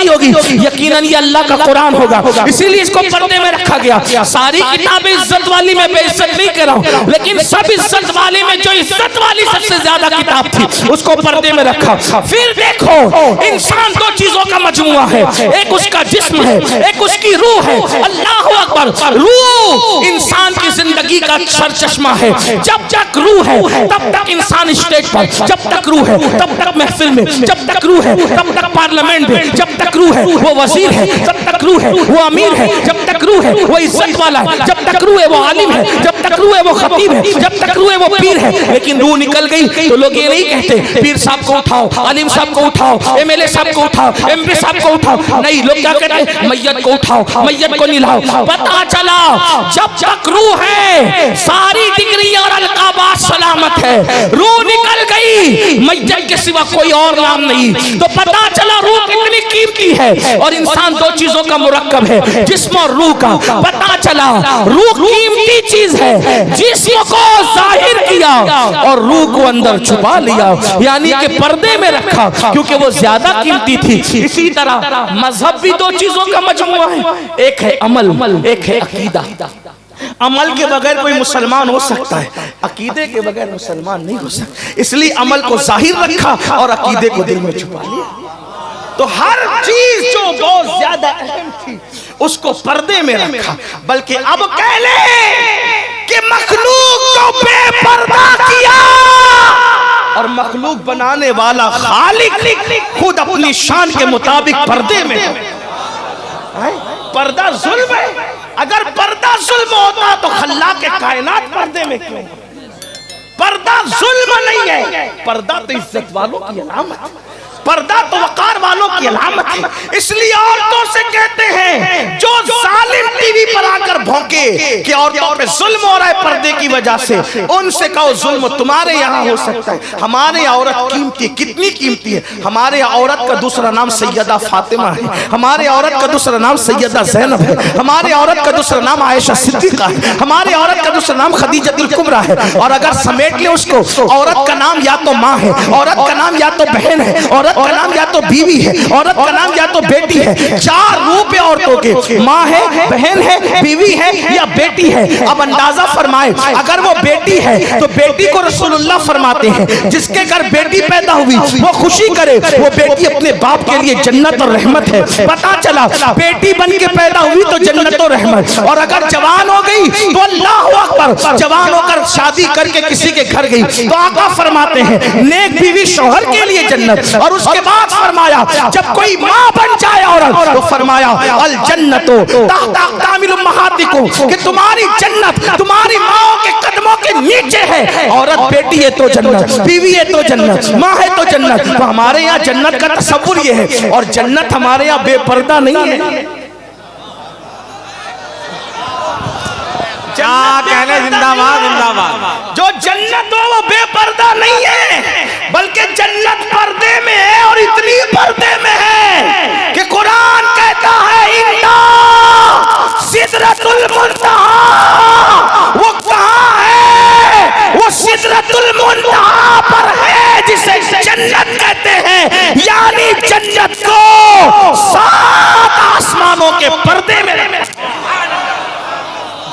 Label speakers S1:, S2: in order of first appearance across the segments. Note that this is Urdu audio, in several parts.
S1: نہیں ہوگی، یقیناً یہ اللہ کا قرآن ہوگا، اسی لیے اس کو پردے میں رکھا گیا۔ ساری کتابیں عزت والی میں بے عزت نہیں کر رہا ہوں، لیکن سب عزت والی میں جو عزت والی سب سے زیادہ کتاب تھی اس کو پردے میں رکھا۔ پھر دیکھو انسان دو چیزوں کا مجموعہ ہے، ایک اس کا جسم ہے، ایک اس کی روح ہے۔ اللہ اکبر، روح انسان کی زندگی کا سرچشمہ ہے۔ جب تک روح ہے تب تک انسان اسٹیج پر، جب تک روح ہے تب تک محفل میں، جب تک روح ہے تب تک پارلیمنٹ میں، جب تک روح ہے وہ وزیر ہے، جب تک روح ہے وہ امیر ہے، جب تک روح ہے وہ عزت والا ہے، جب تک روح ہے وہ عالم ہے، جب تک روح ہے وہ خطیب ہے، جب تک روح ہے وہ پیر ہے۔ لیکن روح نکل گئی تو لوگ یہ نہیں کہتے پیر صاحب کو اٹھاؤ، عالم صاحب کو اٹھاؤ، ایم ایل اے صاحب کو اٹھاؤ، ایم پی صاحب کو اٹھاؤ، نہیں، لوگ کیا کہتے ہیں؟ میت کو اٹھاؤ، میت کو نلاؤ۔ پتہ چلا جب تک روح ہے ساری ڈگری اور القابات سلامت ہے، روح نکل گئی میت کے سوا کوئی اور نام نہیں۔ تو پتہ چلا روح کتنی قیمتی ہے، اور انسان دو چیزوں کا مرکب ہے، جسم اور روح کا۔ پتہ چلا روح قیمتی چیز ہے، جسم کو ظاہر کیا اور روح کو اندر چھپا لیا، یعنی کہ پردے میں رکھا کیونکہ وہ زیادہ قیمتی تھی۔ اسی طرح مذہب بھی دو چیزوں کا مجموعہ ہے، ایک ہے عمل، ایک ہے عقیدہ۔ عمل کے بغیر کوئی مسلمان ہو سکتا ہے، عقیدے کے بغیر مسلمان نہیں ہو سکتا، اس لیے عمل کو ظاہر رکھا اور عقیدے کو دل میں چھپا لیا۔ تو ہر چیز جو بہت زیادہ اہم تھی اس کو پردے میں رکھا، بلکہ اب کہہ لیں کہ مخلوق کو بے پردہ کیا، اور مخلوق بنانے والا خالق خود اپنی شان کے مطابق پردے میں ہے۔ پردہ ظلم ہے، اگر پردہ ظلم ہوتا تو خلاق کائنات پردے میں کیوں؟ پردہ ظلم نہیں ہے، پردہ تو عزت والوں کی علامت ہے، پردہ تو وقار والوں کی علامت ہے۔ اس لیے عورتوں سے کہتے ہیں جو ظالم ٹی وی پر آ کر بھونکے کہ عورتوں پہ ظلم ہو رہا ہے پردے کی وجہ سے، ان سے کہو ظلم تمہارے یہاں ہو سکتا ہے، ہمارے عورت قیمتی، کتنی قیمتی ہے۔ ہمارے عورت کا دوسرا نام سیدہ فاطمہ ہے، ہمارے عورت کا دوسرا نام سیدہ زینب ہے، ہمارے عورت کا دوسرا نام عائشہ صدیقہ ہے، ہمارے عورت کا دوسرا نام خدیجہ الکبریٰ ہے۔ اور اگر سمیٹ لیں اس کو، عورت کا نام یا تو ماں ہے، عورت کا نام یا تو بہن ہے، عورت کا نام یا تو بیوی ہے، عورت کا نام یا تو بیٹی ہے۔ چار روپ ہے عورتوں کے، ماں ہے، بہن ہے، بیوی ہے یا بیٹی ہے۔ اب اندازہ فرمائے اگر وہ بیٹی ہے تو بیٹی کو رسول اللہ فرماتے ہیں جس کے گھر بیٹی پیدا ہوئی وہ خوشی کرے، وہ بیٹی اپنے باپ کے لیے جنت اور رحمت ہے۔ پتا چلا بیٹی بن کے پیدا ہوئی تو جنت اور رحمت، اور اگر جوان ہو گئی تو اللہ اکبر، جوان ہو کر شادی کر کے کسی کے گھر گئی تو آقا فرماتے ہیں نیک بیوی شوہر کے لیے جنت، اور اس کے بعد فرمایا جب کوئی ماں بن جائے عورت تو فرمایا الجنت تحت اقدام امہاتکم، کہ تمہاری جنت تمہاری ماں کے قدموں کے نیچے ہے۔ عورت بیٹی ہے تو جنت، بیوی ہے تو جنت، ماں ہے تو جنت۔ تو ہمارے یہاں جنت کا تصور یہ ہے، اور جنت ہمارے یہاں بے پردہ نہیں ہے۔
S2: کہنے زندہ باد زندہ باد۔
S1: جو جنت ہو وہ بے پردہ نہیں ہے، بلکہ جنت پردے میں ہے، اور اتنی پردے میں ہے کہ قرآن کہتا ہے اِنَّا سِدْرَةُ الْمُنْتَہَا، وہ کہاں ہے؟ وہ سدرۃ المنتہا پر ہے جسے جنت کہتے ہیں، یعنی جنت کو 7 آسمانوں کے پردے میں رکھا،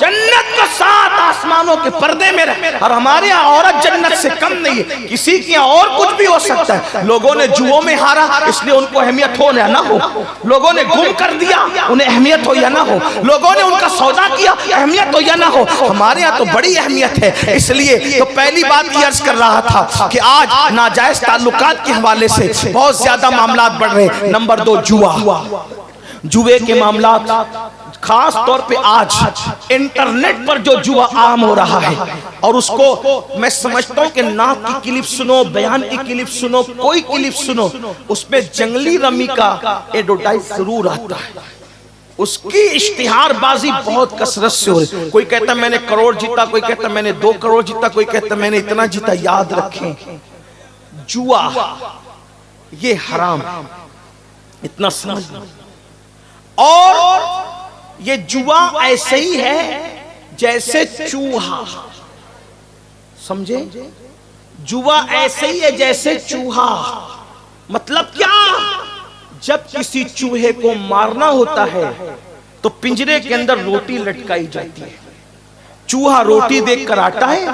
S1: جنت کو 7 آسمانوں کے پردے میں رکھا۔ اور ہمارے یہاں عورت جنت سے کم نہیں ہے، کسی کی اور کچھ بھی ہو سکتا ہے۔ لوگوں نے جوؤں میں ہارا اس لیے ان کو اہمیت ہو یا نہ ہو، لوگوں نے گم کر دیا انہیں اہمیت ہو یا نہ ہو، لوگوں نے ان کا سودا کیا اہمیت ہو یا نہ ہو، ہمارے یہاں تو بڑی اہمیت ہے۔ اس لیے تو پہلی بات یہ عرض کر رہا تھا کہ آج ناجائز تعلقات کے حوالے سے بہت زیادہ معاملات بڑھ رہے ہیں۔ نمبر 2 جوے کے معاملات، خاص طور پہ آج انٹرنیٹ پر جو جوا عام ہو رہا ہے، اور اس کو میں سمجھتا ہوں کہ نعت کی کلپ سنو، بیان کی کلپ سنو، کوئی کلپ سنو، اس میں جنگلی رمی کا ایڈورٹائز ضرور آتا ہے، اس کی اشتہار بازی بہت کثرت سے ہو رہی ہے۔ کوئی کہتا میں نے کروڑ جیتا، کوئی کہتا میں نے 2 کروڑ جیتا، کوئی کہتا میں نے اتنا جیتا۔ یاد رکھیں جوا یہ حرام، اتنا سمجھنا، اور یہ جوا ایسے ہی ہے جیسے چوہا، سمجھے؟ جوا ایسے ہی ہے جیسے چوہا، مطلب کیا؟ جب کسی چوہے کو مارنا ہوتا ہے تو پنجرے کے اندر روٹی لٹکائی جاتی ہے. چوہا روٹی دیکھ کر آتا ہے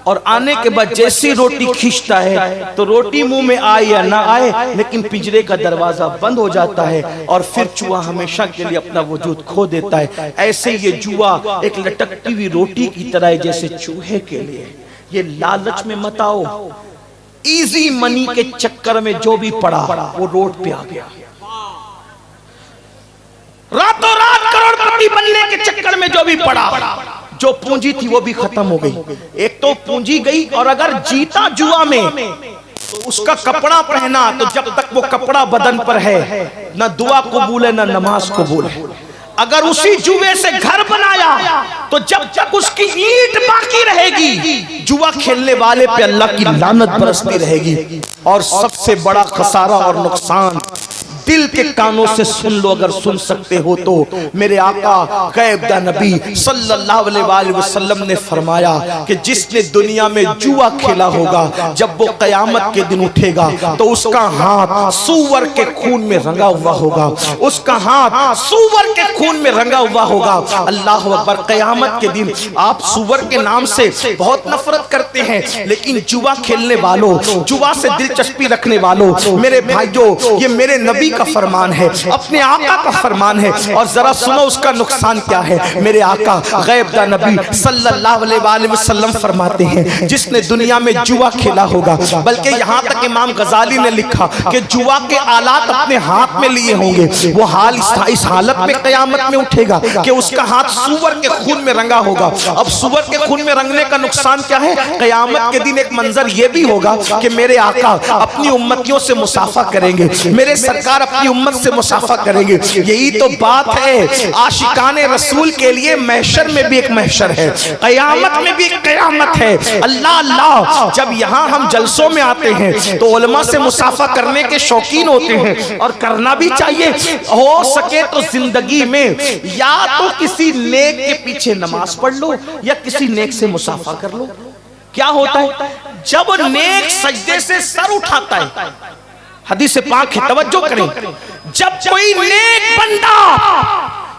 S1: اور آنے کے بعد جیسی روٹی کھینچتا ہے تو روٹی منہ میں آئے یا نہ آئے لیکن پنجرے کا دروازہ بند ہو جاتا ہے اور پھر چوہا ہمیشہ کے لیے اپنا وجود کھو دیتا ہے. ایسے یہ جوا ایک لٹکتی ہوئی روٹی کی طرح ہے جیسے چوہے کے لیے. یہ لالچ میں مت آؤ. ایزی منی کے چکر میں جو بھی پڑا وہ روڈ پہ آ گیا. راتوں رات کروڑ پتی بننے کے چکر میں جو بھی پڑا, جو پونجی تھی وہ بھی ختم ہو گئی. ایک تو پونجی گئی اور اگر جیتا جوا میں تو اس کا کپڑا پہنا تو جب تک وہ کپڑا بدن پر ہے نہ دعا قبول ہے نہ نماز قبول ہے. اگر اسی جوے سے گھر بنایا تو جب تک اس کی اینٹ باقی رہے گی جوا کھیلنے والے پہ اللہ کی لعنت برستی رہے گی. اور سب سے بڑا خسارہ اور نقصان دل کے کانوں سے سن لو, اگر سن سکتے ہو تو. میرے آقا غیب دا نبی صلی اللہ علیہ وآلہ وسلم نے فرمایا کہ جس نے دنیا میں جوا کھیلا ہوگا جب وہ قیامت کے دن اٹھے گا تو اس کا ہاتھ سور کے خون میں رنگا ہوا ہوگا. اس کا ہاتھ سور کے خون میں رنگا ہوا ہوگا. اللہ اکبر. قیامت کے دن آپ سور کے نام سے بہت نفرت کرتے ہیں لیکن جوا کھیلنے والوں, جوا سے دلچسپی رکھنے والوں, میرے بھائیوں, یہ میرے نبی کا فرمان ہے, اپنے آقا کا فرمان ہے. اور ذرا سنو اس کا نقصان کیا ہے. میرے آقا غیب دا نبی صلی اللہ علیہ وآلہ وسلم فرماتے ہیں جس نے دنیا میں جوا کھیلا ہوگا, بلکہ یہاں تک امام غزالی نے لکھا کہ جوا کے آلات اپنے ہاتھ میں لیے ہوں گے, وہ حال اس حالت میں قیامت میں اٹھے گا کہ اس کا ہاتھ سور کے خون میں رنگا ہوگا. اب سور کے خون میں رنگنے کا نقصان کیا ہے. قیامت کے دن ایک منظر یہ بھی ہوگا کہ میرے آقا اپنی امتیوں سے مصافحہ کریں گے, میرے سرکار اپنی امت سے مصافحہ کریں گے. یہی تو بات ہے عاشقان رسول کے لیے. محشر میں بھی ایک محشر ہے, قیامت میں بھی ایک قیامت ہے. اللہ اللہ. جب یہاں ہم جلسوں میں آتے ہیں تو علماء سے مصافحہ کرنے کے شوقین ہوتے ہیں اور کرنا بھی چاہیے. ہو سکے تو زندگی میں یا تو کسی نیک کے پیچھے نماز پڑھ لو یا کسی نیک سے مصافحہ کر لو. کیا ہوتا ہے جب نیک سجدے سے سر اٹھاتا ہے, حدیث پاک ہے توجہ کریں, جب کوئی نیک بندہ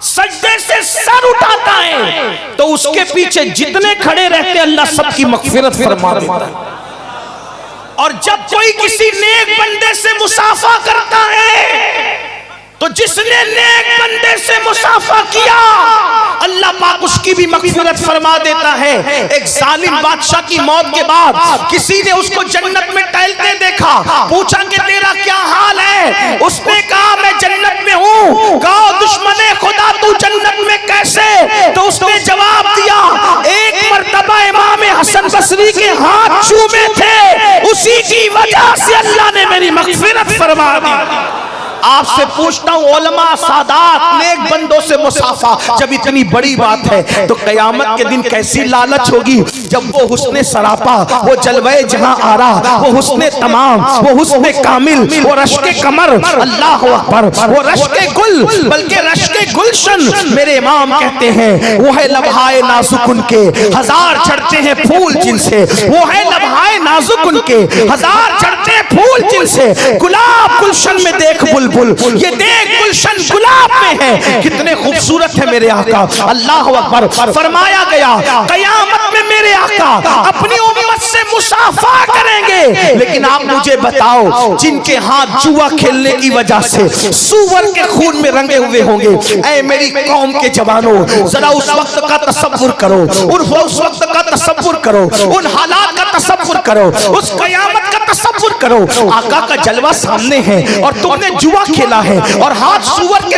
S1: سجدے سے سر اٹھاتا ہے تو اس کے پیچھے جتنے کھڑے رہتے اللہ سب کی مغفرت فرما دیتا ہے. اور جب کوئی کسی نیک بندے سے مصافحہ کرتا ہے تو جس نے نیک بندے سے مصافحہ کیا اللہ پاک اس کی بھی مغفرت فرما دیتا ہے. ایک ظالم بادشاہ کی موت کے بعد کسی نے اس کو جنت میں ٹہلتے دیکھا, پوچھا کہ تیرا کیا حال ہے. اس نے کہا میں جنت میں ہوں. کہا دشمن خدا تو جنت میں کیسے؟ تو اس نے جواب دیا ایک مرتبہ امام حسن بصری کے ہاتھ چومے تھے, اسی کی وجہ سے اللہ نے میری مغفرت فرما دی. آپ سے پوچھتا ہوں علماء سادات نیک بندوں سے مصافحہ جب اتنی بڑی بات ہے تو قیامت کے دن کیسی لالچ ہوگی جب وہ حسن سراپا, وہ جلوہ جہاں آرا, وہ حسن تمام, وہ حسن کامل, وہ رشک کمر, اللہ اکبر, وہ رشک گل بلکہ رشک گلشن. میرے امام کہتے ہیں وہ ہے لبہائے نازک ان کے ہزار چڑھتے ہیں پھول جن سے, وہ ہے لبہائے نازک ان کے ہزار چڑھتے ہیں پھول جن سے. گلاب گلشن میں دیکھ بلبل, یہ دیکھ گلشن گلاب میں ہے, کتنے خوبصورت ہے میرے آقا. اللہ اکبر. فرمایا گیا قیامت میں میرے آقا اپنی امت سے مصافحہ کریں گے, لیکن آپ مجھے بتاؤ جن کے ہاتھ جوا کھیلنے کی وجہ سے سور کے خون میں رنگے ہوئے ہوں گے. اے میری قوم کے جوانوں ذرا اس وقت کا تصور کرو, اس وقت کا تصور کرو, ان حالات کا تصور کرو, اس قیامت کا تصور کرو. آقا کا جلوہ سامنے ہے اور تم نے جوا کھیلا ہے اور ہاتھ سور کے